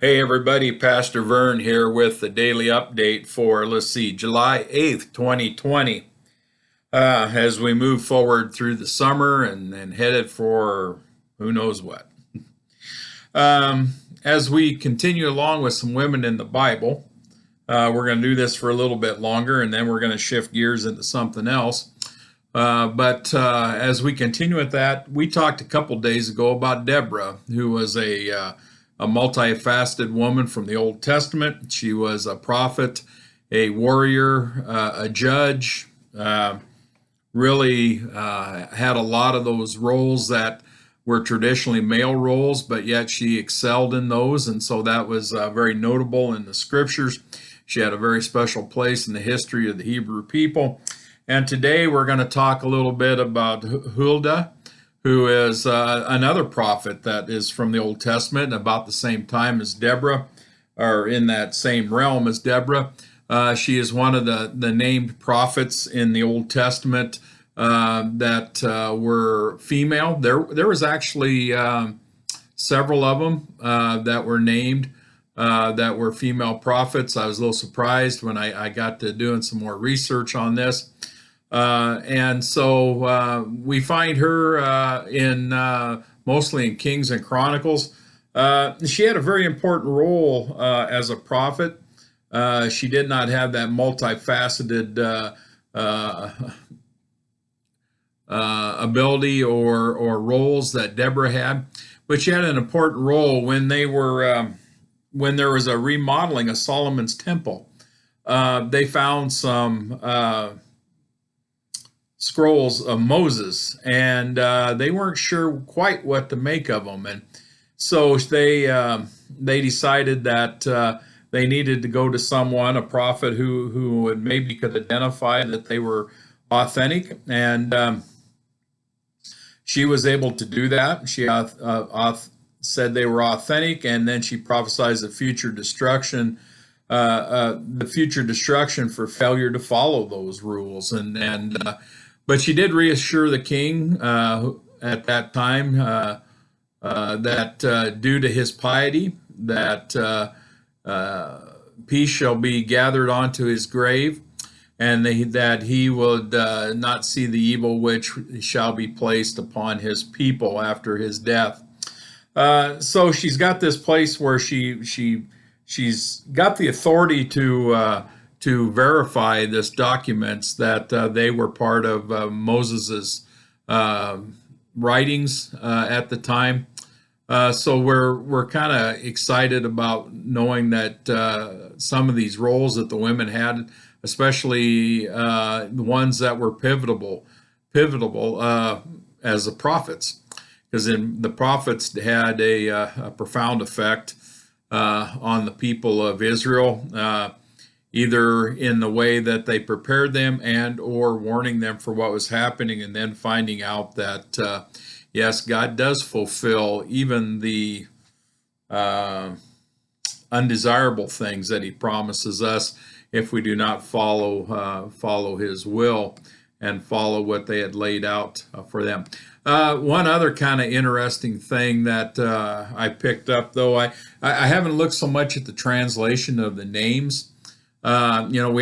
Hey everybody, Pastor Vern here with the daily update for, July 8th, 2020. As we move forward through the summer and headed for who knows what. As we continue along with some women in the Bible, we're going to do this for a little bit longer and then we're going to shift gears into something else. But as we continue with that, we talked a couple days ago about Deborah, who was a multifaceted woman from the Old Testament. She was a prophet, a warrior, a judge, really had a lot of those roles that were traditionally male roles, but yet she excelled in those. And so that was very notable in the scriptures. She had a very special place in the history of the Hebrew people. And today we're going to talk a little bit about Huldah, who is another prophet that is from the Old Testament, about the same time as Deborah, or in that same realm as Deborah. She is one of the named prophets in the Old Testament that were female. There was actually several of them that were named that were female prophets. I was a little surprised when I got to doing some more research on this. And so we find her in mostly in Kings and Chronicles. She had a very important role as a prophet. She did not have that multifaceted ability or roles that Deborah had, but she had an important role when when there was a remodeling of Solomon's temple. They found some scrolls of Moses, and they weren't sure quite what to make of them, and so they decided that they needed to go to someone, a prophet who would maybe could identify that they were authentic, and she was able to do that. She said they were authentic, and then she prophesied the future destruction for failure to follow those rules, and but she did reassure the king at that time that due to his piety, that peace shall be gathered onto his grave, and that he would not see the evil which shall be placed upon his people after his death. So she's got this place where she's got the authority to verify this documents that they were part of Moses's writings at the time. So we're kind of excited about knowing that some of these roles that the women had, especially the ones that were pivotal as the prophets, because the prophets had a profound effect on the people of Israel, either in the way that they prepared them and or warning them for what was happening, and then finding out that yes, God does fulfill even the undesirable things that he promises us if we do not follow his will and follow what they had laid out for them. One other kind of interesting thing that I picked up, though, I haven't looked so much at the translation of the names. We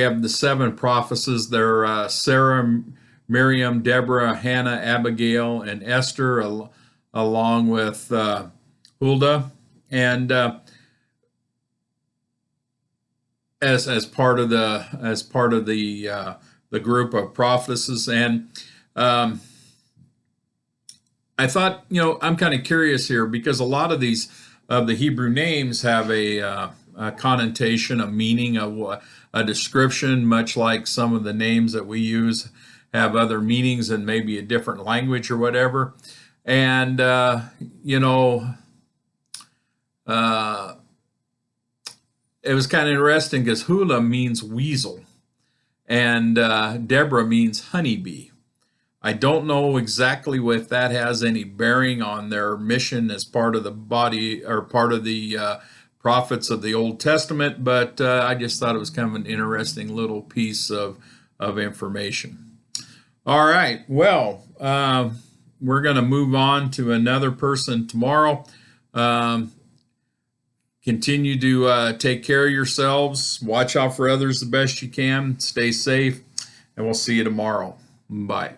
have the seven prophetesses. They're Sarah, Miriam, Deborah, Hannah, Abigail, and Esther, along with Huldah, and as part of the group of prophetesses. And I thought, I'm kind of curious here, because a lot of these of the Hebrew names have a connotation, a meaning, a description, much like some of the names that we use have other meanings in maybe a different language or whatever. And it was kind of interesting because Huldah means weasel, and Deborah means honeybee. I don't know exactly if that has any bearing on their mission as part of the body or part of the prophets of the Old Testament, but I just thought it was kind of an interesting little piece of information. All right, well, we're going to move on to another person tomorrow. Continue to take care of yourselves. Watch out for others the best you can. Stay safe, and we'll see you tomorrow. Bye.